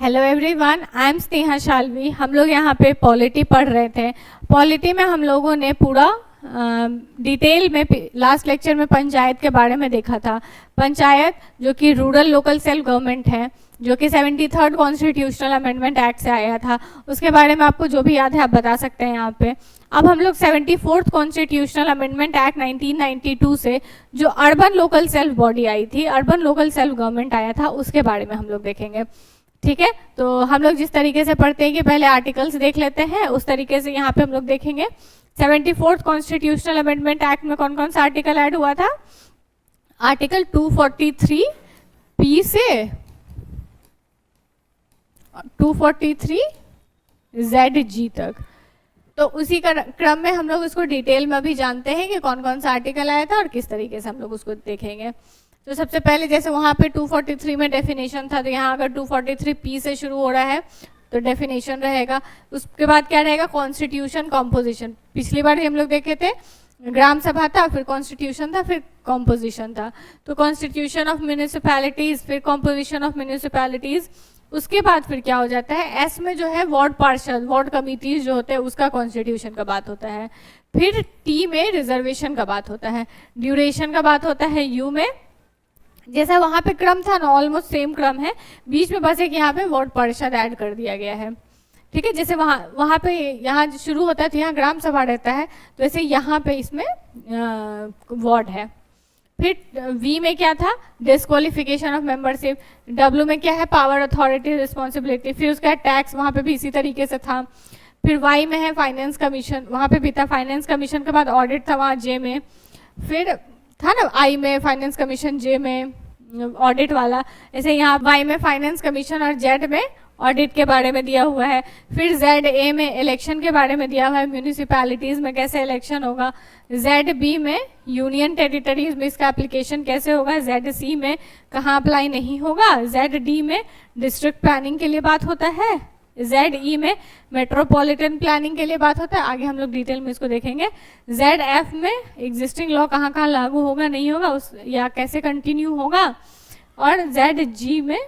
Hello everyone, I am Sneha Shalvi. हम लोग यहाँ पे पॉलिटी पढ़ रहे थे। पॉलिटी में हम लोगों ने पूरा डिटेल में लास्ट लेक्चर में पंचायत के बारे में देखा था। पंचायत जो कि रूरल लोकल सेल्फ गवर्नमेंट है, जो कि 73rd कॉन्स्टिट्यूशनल अमेंडमेंट एक्ट से आया था, उसके बारे में आपको जो भी याद है आप बता सकते हैं यहाँ पे। अब हम लोग 74th कॉन्स्टिट्यूशनल अमेंडमेंट एक्ट 1992 से जो अर्बन लोकल सेल्फ बॉडी आई थी, अर्बन लोकल सेल्फ गवर्नमेंट आया था, उसके बारे में हम लोग देखेंगे। ठीक है, तो हम लोग जिस तरीके से पढ़ते हैं कि पहले आर्टिकल्स देख लेते हैं, उस तरीके से यहाँ पे हम लोग देखेंगे। 74th कॉन्स्टिट्यूशनल अमेंडमेंट एक्ट में कौन कौन सा आर्टिकल ऐड हुआ था? आर्टिकल 243 पी से 243 ZG तक। तो उसी क्रम में हम लोग उसको डिटेल में भी जानते हैं कि कौन कौन सा आर्टिकल आया था और किस तरीके से हम लोग उसको देखेंगे। तो सबसे पहले जैसे वहाँ पे 243 में डेफिनेशन था, तो यहाँ अगर 243 पी से शुरू हो रहा है तो डेफिनेशन रहेगा। उसके बाद क्या रहेगा? Constitution composition. पिछली बार हम लोग देखे थे ग्राम सभा था, फिर कॉन्स्टिट्यूशन था, फिर कॉम्पोजिशन था। तो कॉन्स्टिट्यूशन ऑफ म्यूनिसिपैलिटीज, फिर कॉम्पोजिशन ऑफ म्यूनिसिपैलिटीज। उसके बाद फिर क्या हो जाता है? एस में जो है वार्ड पार्षद, वार्ड कमिटीज जो होते हैं उसका कॉन्स्टिट्यूशन का बात होता है। फिर टी में रिजर्वेशन का बात होता है, ड्यूरेशन का बात होता है यू में। जैसा वहाँ पे क्रम था ना, ऑलमोस्ट सेम क्रम है, बीच में बस एक यहाँ पे वार्ड पार्षद ऐड कर दिया गया है। ठीक है, जैसे वहाँ पे यहाँ शुरू होता है तो यहाँ ग्राम सभा रहता है, तो ऐसे यहाँ पे इसमें वार्ड है। फिर वी में क्या था? Disqualification of membership. डब्ल्यू में क्या है? Power, authority, responsibility. फिर उसका टैक्स, वहाँ पे भी इसी तरीके से था। फिर वाई में है फाइनेंस कमीशन, वहाँ पे भी था फाइनेंस कमीशन के बाद ऑडिट था वहाँ जे में। फिर था ना आई में फाइनेंस कमीशन, जे में ऑडिट वाला। ऐसे यहाँ वाई में फाइनेंस कमीशन और जेड में ऑडिट के बारे में दिया हुआ है। फिर जेड ए में इलेक्शन के बारे में दिया हुआ है, म्यूनिसिपैलिटीज में कैसे इलेक्शन होगा। जेड बी में यूनियन टेरिटरीज में इसका एप्लीकेशन कैसे होगा। जेड सी में कहाँ अप्लाई नहीं होगा। जेड डी में डिस्ट्रिक्ट प्लानिंग के लिए बात होता है। जेड ई में मेट्रोपॉलिटन प्लानिंग के लिए बात होता है। आगे हम लोग डिटेल में इसको देखेंगे। जेड एफ में एग्जिस्टिंग लॉ कहाँ कहाँ लागू होगा, नहीं होगा, उस या कैसे कंटिन्यू होगा। और जेड जी में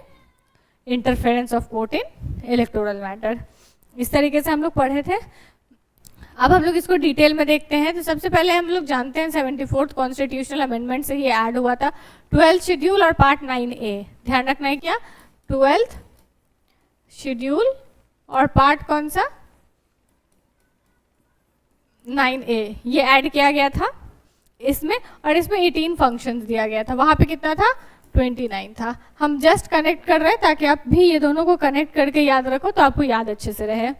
interference of court in electoral matter. इस तरीके से हम लोग पढ़े थे। अब हम लोग इसको डिटेल में देखते हैं। तो सबसे पहले हम लोग जानते हैं 74th कॉन्स्टिट्यूशनल अमेंडमेंट से ये ऐड हुआ था 12th शेड्यूल और पार्ट 9A। ध्यान रखना है क्या? 12th शेड्यूल और पार्ट कौन सा? 9A, ये ऐड किया गया था इसमें। और इसमें 18 फंक्शंस दिया गया था। वहाँ पे कितना था? 29 था। हम जस्ट कनेक्ट कर रहे हैं ताकि आप भी ये दोनों को कनेक्ट करके याद रखो, तो आपको याद अच्छे से रहे।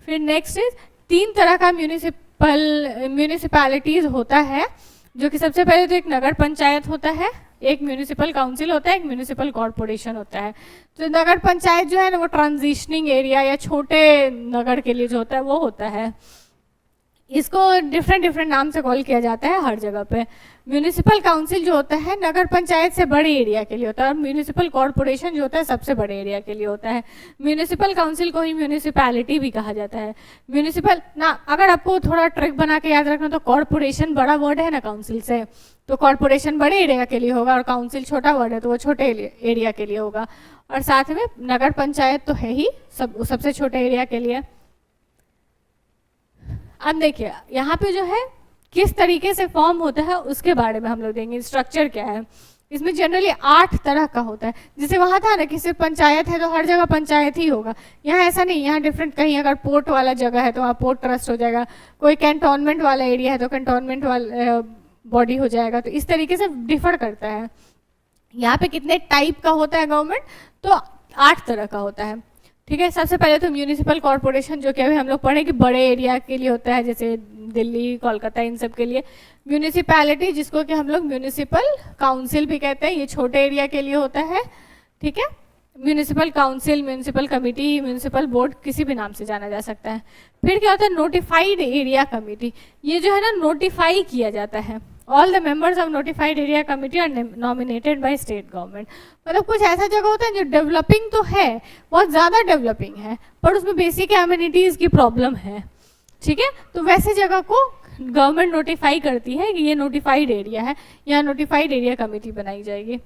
फिर नेक्स्ट इज 3 तरह का म्यूनिसिपैलिटीज होता है, जो कि सबसे पहले तो एक नगर पंचायत होता है, एक म्यूनिसिपल काउंसिल होता है, एक म्यूनिसिपल कॉर्पोरेशन होता है। तो नगर पंचायत जो है ना, वो ट्रांजिशनिंग एरिया या छोटे नगर के लिए जो होता है वो होता है। इसको डिफरेंट नाम से कॉल किया जाता है हर जगह पे। म्यूनिसिपल काउंसिल जो होता है नगर पंचायत से बड़े एरिया के लिए होता है, और म्यूनिसिपल कॉर्पोरेशन जो होता है सबसे बड़े एरिया के लिए होता है। म्यूनिसिपल काउंसिल को ही म्यूनिसिपैलिटी भी कहा जाता है। म्यूनिसिपल ना, अगर आपको थोड़ा ट्रिक बना के याद रखना, तो कॉर्पोरेशन बड़ा वर्ड है ना काउंसिल से, तो कॉर्पोरेशन बड़े एरिया के लिए होगा, और काउंसिल छोटा वर्ड है तो वो छोटे एरिया के लिए होगा। और साथ में नगर पंचायत तो है ही सबसे छोटे एरिया के लिए। अब देखिए यहाँ पे जो है किस तरीके से फॉर्म होता है उसके बारे में हम लोग देंगे। स्ट्रक्चर क्या है इसमें? जनरली 8 तरह का होता है। जैसे वहाँ था ना कि सिर्फ पंचायत है तो हर जगह पंचायत ही होगा, यहाँ ऐसा नहीं। यहाँ डिफरेंट, कहीं अगर पोर्ट वाला जगह है तो वहाँ पोर्ट ट्रस्ट हो जाएगा, कोई कैंटोनमेंट वाला एरिया है तो कैंटोनमेंट वाला बॉडी हो जाएगा। तो इस तरीके से डिफर करता है। यहाँ पे कितने टाइप का होता है गवर्नमेंट? तो 8 तरह का होता है। ठीक है, सबसे पहले तो म्यूनिसिपल कॉर्पोरेशन, जो कि अभी हम लोग पढ़े कि बड़े एरिया के लिए होता है, जैसे दिल्ली, कोलकाता, इन सब के लिए। म्यूनिसिपैलिटी, जिसको कि हम लोग म्यूनिसिपल काउंसिल भी कहते हैं, ये छोटे एरिया के लिए होता है। ठीक है, municipal council, municipal committee, municipal board, किसी भी नाम से जाना जा सकता है। फिर क्या होता है? Notified area committee. ये जो है ना, नोटिफाई किया जाता है। All the members of notified area committee are nominated by state government. मतलब कुछ ऐसा जगह होता है जो डेवलपिंग तो है, बहुत ज़्यादा डेवलपिंग है, पर उसमें बेसिक एमिनिटीज़ की प्रॉब्लम है। ठीक है, तो वैसे जगह को गवर्नमेंट नोटिफाई करती है कि ये नोटिफाइड एरिया है, यहाँ नोटिफाइड एरिया कमेटी बनाई जाएगी।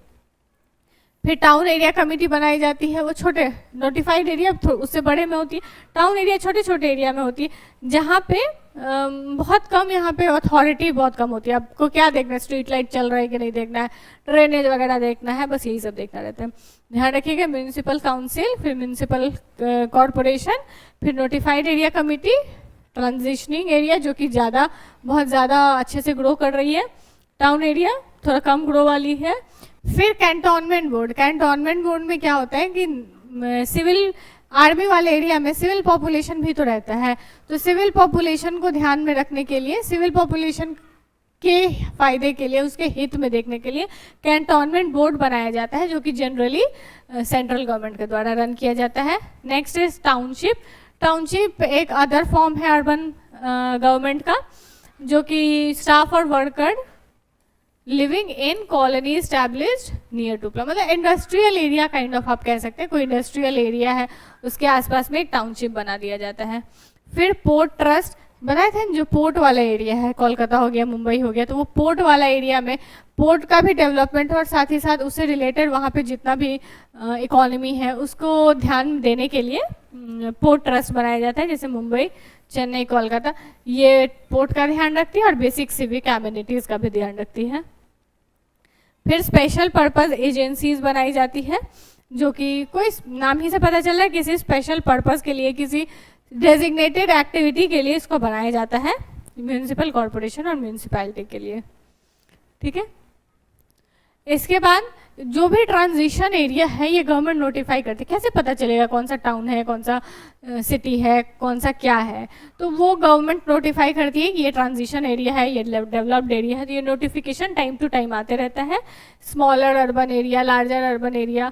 फिर टाउन एरिया कमेटी बनाई जाती है, वो छोटे नोटिफाइड एरिया उससे बड़े में होती है, टाउन एरिया छोटे छोटे एरिया में होती है जहाँ पे बहुत कम, यहाँ पे अथॉरिटी बहुत कम होती है। आपको क्या देखना है, स्ट्रीट लाइट चल रहा है कि नहीं देखना है, ड्रेनेज वगैरह देखना है, बस यही सब देखना रहता है। ध्यान रखिएगा, म्यूनिसिपल काउंसिल, फिर म्यूनिसिपल कॉरपोरेशन, फिर notified area committee, transitioning area जो कि बहुत ज़्यादा अच्छे से ग्रो कर रही है, टाउन एरिया थोड़ा कम ग्रो वाली है, फिर कैंटोनमेंट बोर्ड। कैंटोनमेंट बोर्ड में क्या होता है कि सिविल आर्मी वाले एरिया में सिविल पॉपुलेशन भी तो रहता है, तो सिविल पॉपुलेशन को ध्यान में रखने के लिए, सिविल पॉपुलेशन के फायदे के लिए, उसके हित में देखने के लिए कैंटोनमेंट बोर्ड बनाया जाता है, जो कि जनरली सेंट्रल गवर्नमेंट के द्वारा रन किया जाता है। Next is township. टाउनशिप एक अदर फॉर्म है अर्बन गवर्नमेंट का, जो कि स्टाफ और worker living in colony established near to plant, मतलब इंडस्ट्रियल एरिया काइंड ऑफ आप कह सकते हैं, कोई इंडस्ट्रियल एरिया है उसके आसपास में एक टाउनशिप बना दिया जाता है। फिर पोर्ट ट्रस्ट बनाए थे, जो पोर्ट वाला एरिया है, कोलकाता हो गया, मुंबई हो गया, तो वो पोर्ट वाला एरिया में पोर्ट का भी डेवलपमेंट और साथ ही साथ उससे रिलेटेड वहाँ पे जितना भी इकोनॉमी है उसको ध्यान देने के लिए पोर्ट ट्रस्ट बनाया जाता है, जैसे मुंबई, चेन्नई, कोलकाता, ये पोर्ट का ध्यान रखती है और बेसिक सिविक एमिनिटीज़ का भी ध्यान रखती है। फिर स्पेशल पर्पस एजेंसीज बनाई जाती है, जो कि कोई नाम ही से पता चल रहा है किसी स्पेशल पर्पस के लिए, किसी डेजिग्नेटेड एक्टिविटी के लिए इसको बनाया जाता है, म्यूनिसिपल कॉरपोरेशन और म्यूनिसिपैलिटी के लिए। ठीक है, इसके बाद जो भी ट्रांजिशन एरिया है ये गवर्नमेंट नोटिफाई करती है। कैसे पता चलेगा कौन सा टाउन है, कौन सा सिटी है, कौन सा क्या है, तो वो गवर्नमेंट नोटिफाई करती है कि ये ट्रांजिशन एरिया है, ये डेवलप्ड एरिया है, तो ये नोटिफिकेशन टाइम टू टाइम आते रहता है। Smaller urban area, larger urban area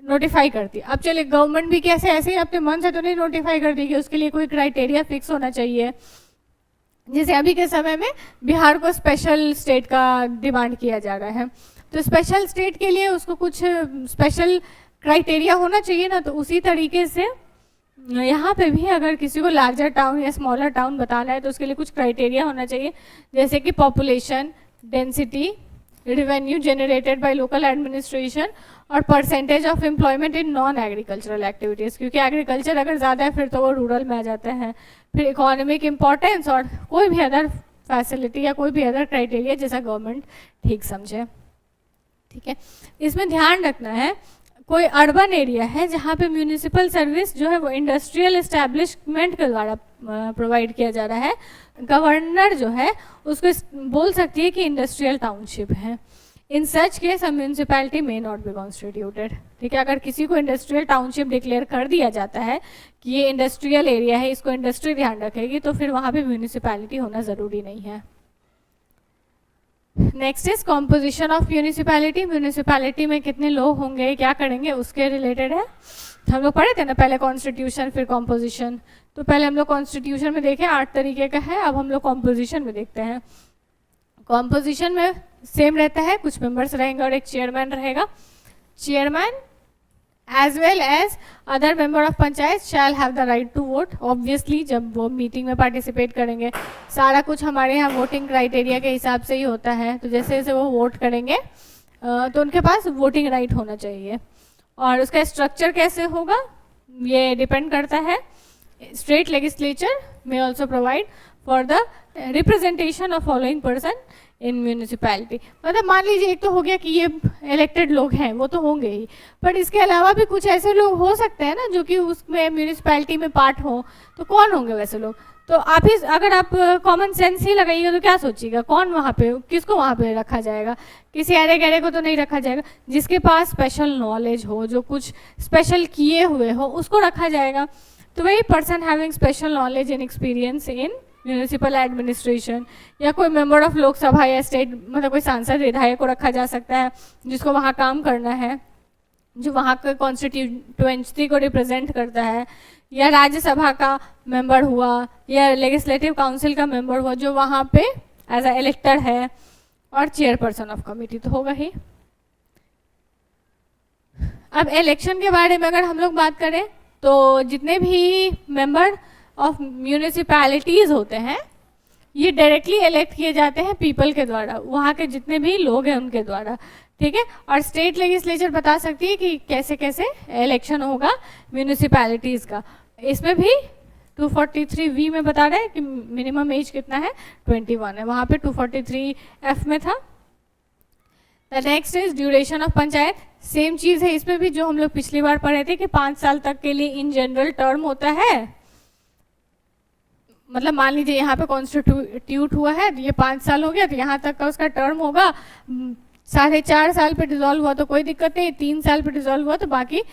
notify करती है। अब चलिए, गवर्नमेंट भी कैसे ऐसे ही अपने मन से तो नहीं नोटिफाई करती कि उसके लिए कोई क्राइटेरिया फिक्स होना चाहिए। जैसे अभी के समय में बिहार को स्पेशल स्टेट का डिमांड किया जा रहा है, तो स्पेशल स्टेट के लिए उसको कुछ स्पेशल क्राइटेरिया होना चाहिए ना, तो उसी तरीके से यहाँ पे भी अगर किसी को लार्जर टाउन या स्मॉलर टाउन बताना है तो उसके लिए कुछ क्राइटेरिया होना चाहिए, जैसे कि population density, revenue generated by local administration और percentage of employment in non agricultural activities, क्योंकि एग्रीकल्चर अगर ज़्यादा है फिर तो वो रूरल में आ जाता है। फिर इकोनॉमिक इम्पोर्टेंस और कोई भी अदर फैसिलिटी या कोई भी अदर क्राइटेरिया जैसा गवर्नमेंट ठीक समझे। ठीक है, इसमें ध्यान रखना है, कोई अर्बन एरिया है जहाँ पे म्यूनिसिपल सर्विस जो है वो इंडस्ट्रियल एस्टैब्लिशमेंट के द्वारा प्रोवाइड किया जा रहा है, गवर्नर जो है उसको बोल सकती है कि इंडस्ट्रियल टाउनशिप है। In such case a municipality may not be constituted. ठीक है, अगर किसी को इंडस्ट्रियल टाउनशिप डिक्लेयर कर दिया जाता है कि ये इंडस्ट्रियल एरिया है, इसको इंडस्ट्री ध्यान रखेगी, तो फिर वहाँ पे म्यूनिसिपैलिटी होना ज़रूरी नहीं है। Next is composition of municipality. Municipality में कितने लोग होंगे, क्या करेंगे, उसके रिलेटेड है। हम लोग पढ़े थे ना पहले कॉन्स्टिट्यूशन फिर कॉम्पोजिशन, तो पहले हम लोग कॉन्स्टिट्यूशन में देखे 8 तरीके का है, अब हम लोग कॉम्पोजिशन में देखते हैं। कॉम्पोजिशन में सेम रहता है, कुछ मेंबर्स रहेंगे और एक चेयरमैन रहेगा। Chairman as well as other member of panchayat shall have the right to vote. Obviously जब वो मीटिंग में पार्टिसिपेट करेंगे, सारा कुछ हमारे यहाँ वोटिंग क्राइटेरिया के हिसाब से ही होता है, तो जैसे जैसे वो वोट करेंगे तो उनके पास वोटिंग राइट होना चाहिए। और उसका स्ट्रक्चर कैसे होगा ये डिपेंड करता है। स्टेट लेजिस्लेचर में also provide for the representation of following person in municipality. मतलब मान लीजिए एक तो हो गया कि ये इलेक्टेड लोग हैं, वो तो होंगे ही, पर इसके अलावा भी कुछ ऐसे लोग हो सकते हैं ना जो कि उसमें म्यूनिसिपैलिटी में पार्ट हो, तो कौन होंगे वैसे लोग? तो आप ही अगर आप कॉमन सेंस ही लगाइएगा तो क्या सोचिएगा, कौन वहाँ पे, किसको वहाँ पे रखा जाएगा? किसी अरे गहरे को तो नहीं रखा जाएगा, जिसके पास स्पेशल नॉलेज हो, जो कुछ स्पेशल किए हुए हो, उसको रखा जाएगा। तो वही person having special knowledge and experience in municipal administration, या कोई मेंबर ऑफ लोकसभा या स्टेट, मतलब कोई सांसद विधायक को रखा जा सकता है जिसको वहाँ काम करना है, जो वहाँ के कॉन्स्टिट्यूएंसी को रिप्रेजेंट करता है, या राज्यसभा का मेंबर हुआ, या लेजिस्लेटिव काउंसिल का मेंबर हुआ जो वहाँ पे एज अ इलेक्टेड है, और चेयरपर्सन ऑफ कमिटी तो होगा ही। अब इलेक्शन के बारे में अगर हम लोग बात करें तो जितने भी मेंबर ऑफ म्यूनिसिपैलिटीज़ होते हैं ये डायरेक्टली इलेक्ट किए जाते हैं पीपल के द्वारा, वहाँ के जितने भी लोग हैं उनके द्वारा। ठीक है। और स्टेट लेजिस्लेचर बता सकती है कि कैसे कैसे इलेक्शन होगा म्यूनिसिपैलिटीज़ का। इसमें भी 243V में बता रहा है कि मिनिमम एज कितना है, 21 है, वहाँ पे 243F में था। The next is duration of panchayat, same चीज़ है इसमें भी जो हम लोग पिछली बार पढ़े थे कि 5 साल तक के लिए इन जनरल टर्म होता है। मतलब मान लीजिए यहाँ पे कॉन्स्टिट्यूट हुआ है तो ये 5 साल हो गया, तो यहाँ तक का उसका टर्म होगा। 4.5 साल पे डिसॉल्व हुआ तो कोई दिक्कत नहीं, 3 साल पे डिसॉल्व हुआ तो बाकी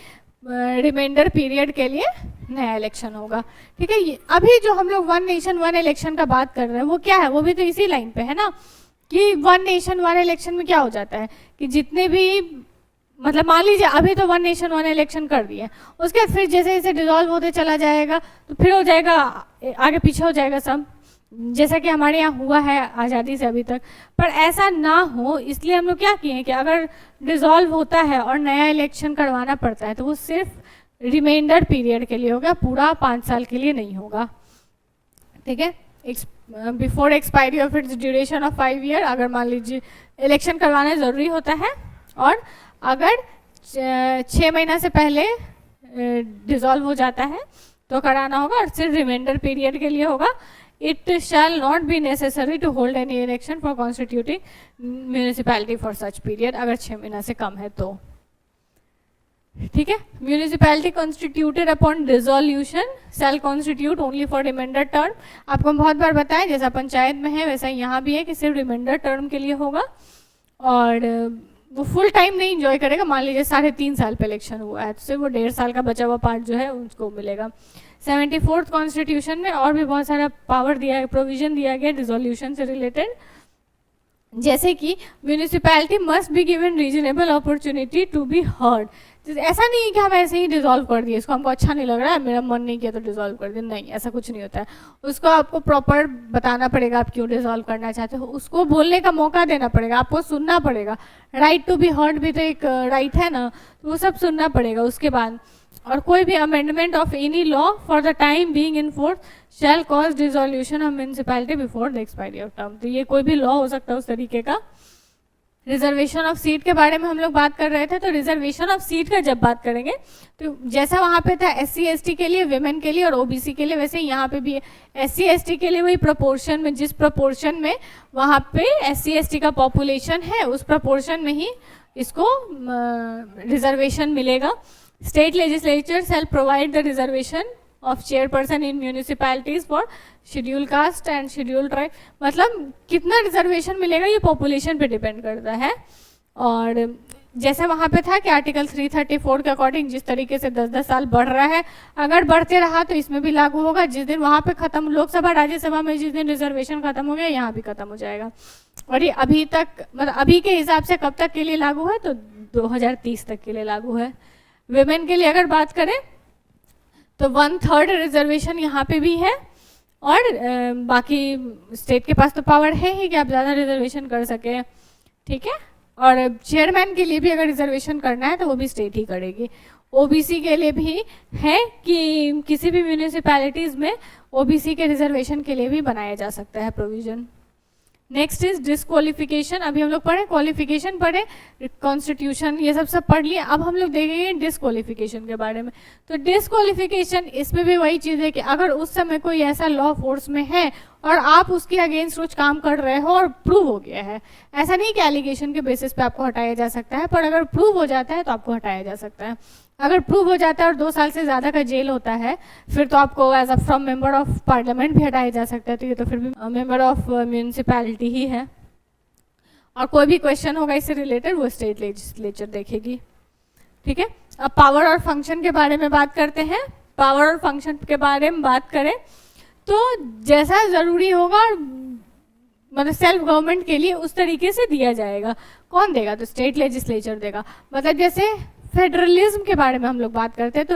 रिमाइंडर पीरियड के लिए नया इलेक्शन होगा। ठीक है। अभी जो हम लोग 1 नेशन 1 इलेक्शन का बात कर रहे हैं वो क्या है, वो भी तो इसी लाइन पे है ना, कि 1 नेशन 1 इलेक्शन में क्या हो जाता है कि जितने भी, मतलब मान लीजिए अभी तो 1 नेशन 1 इलेक्शन कर दिए, उसके बाद फिर जैसे जैसे डिसॉल्व होते चला जाएगा तो फिर हो जाएगा, आगे पीछे हो जाएगा सब, जैसा कि हमारे यहाँ हुआ है आज़ादी से अभी तक। पर ऐसा ना हो इसलिए हम लोग क्या किए कि अगर डिसॉल्व होता है और नया इलेक्शन करवाना पड़ता है तो वो सिर्फ रिमाइंडर पीरियड के लिए होगा, पूरा 5 साल के लिए नहीं होगा। ठीक है। Before expiry of its duration of 5 year, अगर मान लीजिए इलेक्शन करवाना ज़रूरी होता है और अगर 6 महीना से पहले डिसॉल्व हो जाता है तो कराना होगा, और सिर्फ रिमाइंडर पीरियड के लिए होगा। It shall not be necessary to hold any election for constituting municipality for such period, अगर 6 महीना से कम है तो। ठीक है। Municipality constituted upon dissolution shall constitute only for reminder term. आपको हम बहुत बार बताएं, जैसा पंचायत में है वैसा यहाँ भी है कि सिर्फ रिमाइंडर टर्म के लिए होगा, और वो फुल टाइम नहीं इंजॉय करेगा। मान लीजिए 3.5 साल पे इलेक्शन हुआ है तो सिर्फ वो 1.5 साल का बचा हुआ पार्ट जो है उसको मिलेगा। 74th कॉन्स्टिट्यूशन में और भी बहुत सारा पावर दिया, प्रोविजन दिया गया डिसोल्यूशन से रिलेटेड, जैसे कि municipality must be given reasonable opportunity to be heard. ऐसा नहीं है कि हम ऐसे ही डिसॉल्व कर दिए, इसको हमको अच्छा नहीं लग रहा है, मेरा मन नहीं किया तो डिसॉल्व कर दिया, नहीं, ऐसा कुछ नहीं होता है। उसको आपको प्रॉपर बताना पड़ेगा आप क्यों डिसॉल्व करना चाहते हो, उसको बोलने का मौका देना पड़ेगा, आपको सुनना पड़ेगा। राइट टू बी हर्ड भी तो एक राइट है ना, तो वो सब सुनना पड़ेगा उसके बाद। और कोई भी amendment of any law for the time being in force shell cause dissolution of municipality before the expiry of term. तो ये कोई भी लॉ हो सकता है उस तरीके का। रिजर्वेशन ऑफ सीट के बारे में हम लोग बात कर रहे थे, तो रिजर्वेशन ऑफ सीट का जब बात करेंगे तो जैसा वहाँ पे था SC ST के लिए, विमेन के लिए और OBC के लिए, वैसे ही यहाँ पे भी SC ST के लिए वही प्रोपोर्शन में, जिस प्रोपोर्शन में वहाँ पे SC ST का पॉपुलेशन है उस प्रोपोर्शन में ही इसको रिजर्वेशन मिलेगा। State legislature shell provide the reservation of chairperson in municipalities for schedule caste and schedule tribe. मतलब कितना रिजर्वेशन मिलेगा ये पॉपुलेशन पे डिपेंड करता है। और जैसे वहाँ पे था कि आर्टिकल 334 के अकॉर्डिंग जिस तरीके से 10-10 साल बढ़ रहा है, अगर बढ़ते रहा तो इसमें भी लागू होगा। जिस दिन वहाँ पे खत्म, लोकसभा राज्यसभा में जिस दिन रिजर्वेशन खत्म हो गया यहाँ भी खत्म हो जाएगा। और ये अभी तक, मतलब अभी के हिसाब से कब तक के लिए लागू है, तो 2030 तक के लिए लागू है। विमेन के लिए अगर बात करें तो 1/3 रिजर्वेशन यहाँ पे भी है, और बाकी स्टेट के पास तो पावर है ही कि आप ज़्यादा रिजर्वेशन कर सके। ठीक है। और चेयरमैन के लिए भी अगर रिजर्वेशन करना है तो वो भी स्टेट ही करेगी। OBC के लिए भी है कि किसी भी म्यूनिसिपैलिटीज़ में OBC के रिजर्वेशन के लिए भी बनाया जा सकता है प्रोविज़न। Next is disqualification. अभी हम लोग पढ़े क्वालिफिकेशन, पढ़े कॉन्स्टिट्यूशन, ये सब पढ़ लिए। अब हम लोग देखेंगे डिस्क्वालिफिकेशन के बारे में। तो डिस्क्वालिफिकेशन, इसमें भी वही चीज़ है कि अगर उस समय कोई ऐसा लॉ फोर्स में है और आप उसके अगेंस्ट कुछ काम कर रहे हो और प्रूव हो गया है, ऐसा नहीं कि एलिगेशन के बेसिस पे आपको हटाया जा सकता है, पर अगर प्रूव हो जाता है तो आपको हटाया जा सकता है। अगर प्रूव हो जाता है और 2 साल से ज़्यादा का जेल होता है, फिर तो आपको as a from member of parliament भी हटाया जा सकता है, तो ये तो फिर भी मेंबर ऑफ म्यूनिसिपैलिटी ही है। और कोई भी क्वेश्चन होगा इससे रिलेटेड वो स्टेट लेजिस्लेचर देखेगी। ठीक है। अब पावर और फंक्शन के बारे में बात करते हैं। पावर और फंक्शन के बारे में बात करें तो जैसा ज़रूरी होगा, मतलब सेल्फ गवर्नमेंट के लिए उस तरीके से दिया जाएगा। कौन देगा, तो स्टेट लेजिस्लेचर देगा। मतलब जैसे फेडरलिज्म के बारे में हम लोग बात करते हैं तो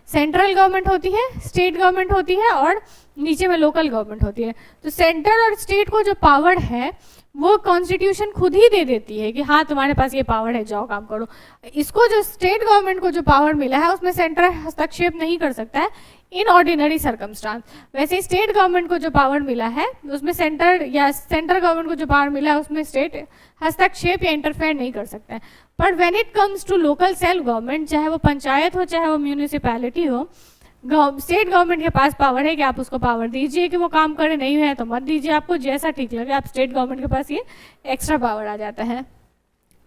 सेंट्रल गवर्नमेंट होती है, स्टेट गवर्नमेंट होती है और नीचे में लोकल गवर्नमेंट होती है। तो सेंटर और स्टेट को जो पावर है वो कॉन्स्टिट्यूशन खुद ही दे देती है कि हाँ तुम्हारे पास ये पावर है, जाओ काम करो। इसको जो स्टेट गवर्नमेंट को जो पावर मिला है उसमें सेंटर हस्तक्षेप नहीं कर सकता है इन ऑर्डिनरी सर्कमस्टांस। वैसे ही स्टेट गवर्नमेंट को जो पावर मिला है उसमें सेंटर या सेंट्रल गवर्नमेंट को जो पावर मिला है उसमें स्टेट हस्तक्षेप या इंटरफेयर नहीं कर सकता है। पर when it comes to local self government, चाहे वो पंचायत हो चाहे वो म्यूनिसिपैलिटी हो, स्टेट गवर्नमेंट के पास पावर है कि आप उसको पावर दीजिए कि वो काम करे, नहीं है तो मत दीजिए, आपको जैसा ठीक लगे। आप स्टेट गवर्नमेंट के पास ये एक्स्ट्रा पावर आ जाता है।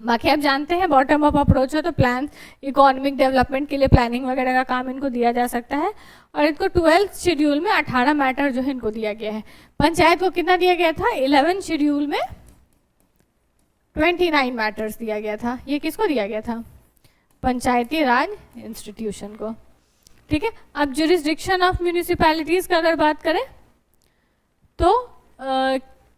बाकी आप जानते हैं बॉटम अप अप्रोच हो तो प्लान इकोनॉमिक डेवलपमेंट के लिए प्लानिंग वगैरह का काम इनको दिया जा सकता है। और इनको 12th शेड्यूल में 18 मैटर जो है इनको दिया गया है। पंचायत को कितना दिया गया था? 11 शेड्यूल में 29 मैटर्स दिया गया था। ये किसको दिया गया था? पंचायती राज इंस्टीट्यूशन को। ठीक है, अब जुरिस्डिक्शन ऑफ म्यूनिसिपैलिटीज का अगर बात करें तो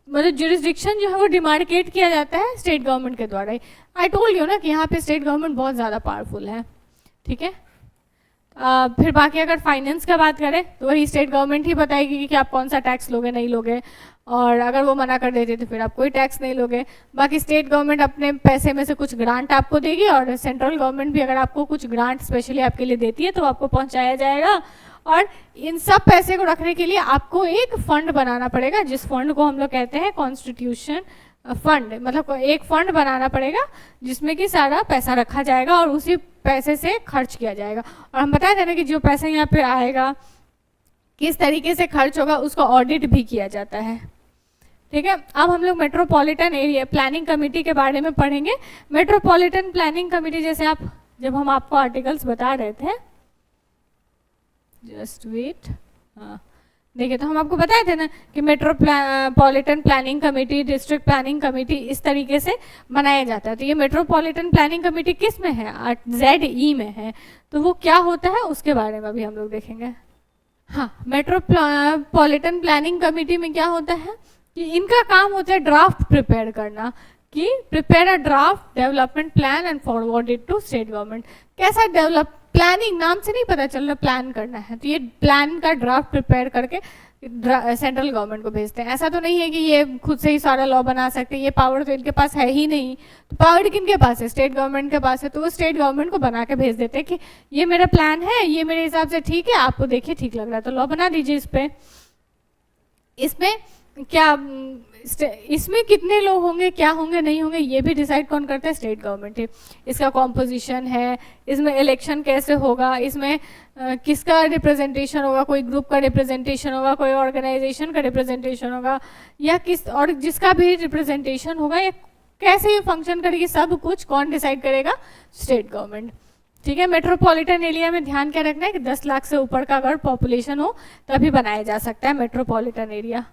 मतलब जुरिस्डिक्शन जो है वो डिमार्केट किया जाता है स्टेट गवर्नमेंट के द्वारा ही। आई टोल्ड यू ना कि यहाँ पे स्टेट गवर्नमेंट बहुत ज़्यादा पावरफुल है। ठीक है, फिर बाकी अगर फाइनेंस का बात करें तो वही स्टेट गवर्नमेंट ही बताएगी कि आप कौन सा टैक्स लोगे नहीं लोगे, और अगर वो मना कर देते तो फिर आप कोई टैक्स नहीं लोगे। बाकी स्टेट गवर्नमेंट अपने पैसे में से कुछ ग्रांट आपको देगी, और सेंट्रल गवर्नमेंट भी अगर आपको कुछ ग्रांट स्पेशली आपके लिए देती है तो आपको पहुंचाया जाएगा। और इन सब पैसे को रखने के लिए आपको एक फंड बनाना पड़ेगा, जिस फंड को हम लोग कहते हैं कॉन्स्टिट्यूशन फंड। मतलब एक फंड बनाना पड़ेगा जिसमें कि सारा पैसा रखा जाएगा और उसी पैसे से खर्च किया जाएगा। और हम बताए थे ना कि जो पैसा यहाँ पे आएगा किस तरीके से खर्च होगा उसका ऑडिट भी किया जाता है। ठीक है, अब हम लोग मेट्रोपॉलिटन एरिया प्लानिंग कमेटी के बारे में पढ़ेंगे। मेट्रोपॉलिटन प्लानिंग कमेटी, जैसे आप जब हम आपको आर्टिकल्स बता रहे थे, जस्ट वेट, हाँ देखिए, तो हम आपको बताए थे ना कि metropolitan planning committee, district planning committee इस तरीके से बनाया जाता है। तो ये मेट्रोपॉलिटन प्लानिंग कमेटी किस में है? ZE में है। तो वो क्या होता है उसके बारे में भी हम लोग देखेंगे। हाँ, मेट्रोपॉलिटन प्लानिंग कमेटी में क्या होता है कि इनका काम होता है ड्राफ्ट प्रिपेयर करना, कि prepare a draft development plan and forward it to state government. कैसा डेवलप, प्लानिंग नाम से नहीं पता चल रहा प्लान करना है, तो ये प्लान का ड्राफ्ट प्रिपेयर करके सेंट्रल गवर्नमेंट को भेजते हैं। ऐसा तो नहीं है कि ये खुद से ही सारा लॉ बना सकते हैं, ये पावर तो इनके पास है ही नहीं। तो पावर किनके पास है? स्टेट गवर्नमेंट के पास है। तो वो स्टेट गवर्नमेंट को बना के भेज देते हैं कि ये मेरा प्लान है, ये मेरे हिसाब से ठीक है, आपको देखिए ठीक लग रहा है तो लॉ बना दीजिए इस पे। इसमें क्या, इसमें कितने लोग होंगे, क्या होंगे नहीं होंगे, ये भी डिसाइड कौन करता है? स्टेट गवर्नमेंट है। इसका कॉम्पोजिशन है, इसमें इलेक्शन कैसे होगा, इसमें किसका रिप्रेजेंटेशन होगा, कोई ग्रुप का रिप्रेजेंटेशन होगा, कोई ऑर्गेनाइजेशन का रिप्रेजेंटेशन होगा, या किस और जिसका भी रिप्रेजेंटेशन होगा ये कैसे ये फंक्शन करेगी, सब कुछ कौन डिसाइड करेगा? State government. ठीक है, मेट्रोपॉलिटन एरिया में ध्यान क्या रखना है कि 10 लाख से ऊपर का अगर पॉपुलेशन हो तभी बनाया जा सकता है मेट्रोपॉलिटन एरिया,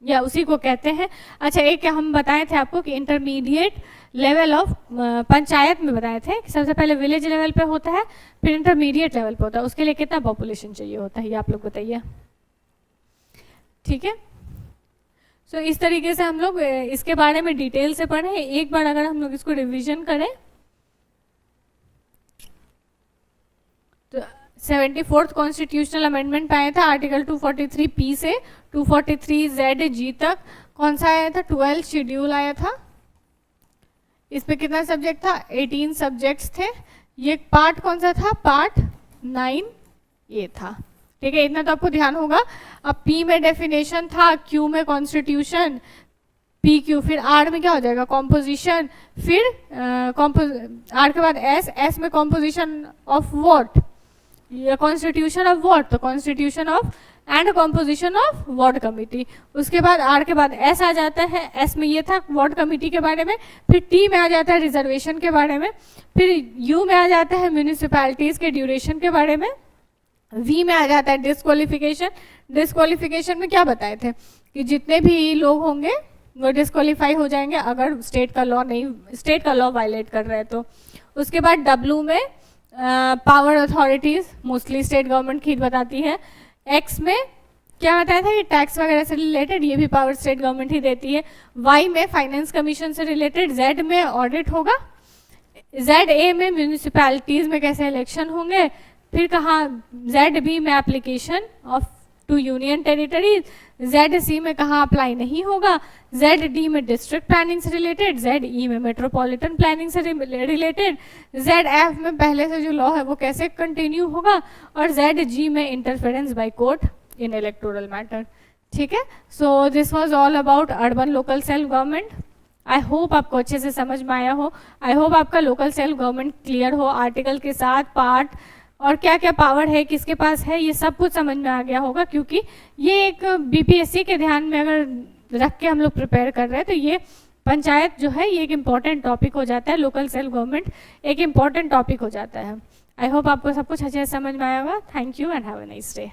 या उसी को कहते हैं। अच्छा, एक हम बताए थे आपको कि इंटरमीडिएट लेवल ऑफ पंचायत में बताए थे कि सबसे पहले विलेज लेवल पे होता है, फिर इंटरमीडिएट लेवल पे होता है। उसके लिए कितना पॉपुलेशन चाहिए होता है ये आप लोग बताइए। ठीक है, सो इस तरीके से हम लोग इसके बारे में डिटेल से पढ़े। एक बार अगर हम लोग इसको रिविजन करें तो 74th कॉन्स्टिट्यूशनल अमेंडमेंट आया था आर्टिकल 243P से 243ZG तक। कौन सा आया था? 12 शेड्यूल आया था। इसमें कितना सब्जेक्ट था? 18 सब्जेक्ट्स थे। ये पार्ट कौन सा था? पार्ट 9A था। ठीक है, इतना तो आपको ध्यान होगा। अब P में डेफिनेशन था, Q में कॉन्स्टिट्यूशन, PQ, फिर R में क्या हो जाएगा? कॉम्पोजिशन, फिर R के बाद S में कॉम्पोजिशन ऑफ व्हाट? ये कॉन्स्टिट्यूशन ऑफ व्हाट? तो constitution of and composition of ward committee. उसके बाद R के बाद S आ जाता है। S में ये था वार्ड कमिटी के बारे में, फिर T में आ जाता है रिजर्वेशन के बारे में, फिर U में आ जाता है म्यूनिसिपैलिटीज के ड्यूरेशन के बारे में, V में आ जाता है डिस्क्वालिफिकेशन। डिस्क्वालिफिकेशन में क्या बताए थे कि जितने भी लोग होंगे वो डिस्क्वालीफाई हो जाएंगे अगर स्टेट का लॉ वायलेट कर रहे हैं तो। उसके बाद W में power authorities, mostly state government की बताती है। X में क्या बताया था कि टैक्स वगैरह से रिलेटेड, ये भी पावर स्टेट गवर्नमेंट ही देती है। Y में फाइनेंस कमीशन से रिलेटेड, Z में ऑडिट होगा, ZA में म्यूनिसिपैलिटीज में कैसे इलेक्शन होंगे, फिर कहाँ ZB में application of to union territories, ZC में कहाँ अप्लाई नहीं होगा, ZD में डिस्ट्रिक्ट प्लानिंग से रिलेटेड, ZE में मेट्रोपॉलिटन प्लानिंग से रिलेटेड, ZF में पहले से जो लॉ है वो कैसे कंटिन्यू होगा, और ZG में interference by court in electoral matter. ठीक है, so this was all about urban local self government. I hope आपको अच्छे से समझ में आया हो, आई होप आपका लोकल सेल्फ गवर्नमेंट क्लियर हो, आर्टिकल के साथ पार्ट और क्या क्या पावर है, किसके पास है, ये सब कुछ समझ में आ गया होगा, क्योंकि ये एक BPSC के ध्यान में अगर रख के हम लोग प्रिपेयर कर रहे हैं तो ये पंचायत जो है ये एक इम्पॉर्टेंट टॉपिक हो जाता है, लोकल सेल्फ गवर्नमेंट एक इम्पॉर्टेंट टॉपिक हो जाता है। आई होप आपको सब कुछ अच्छे से समझ में आया होगा। Thank you and have a nice day.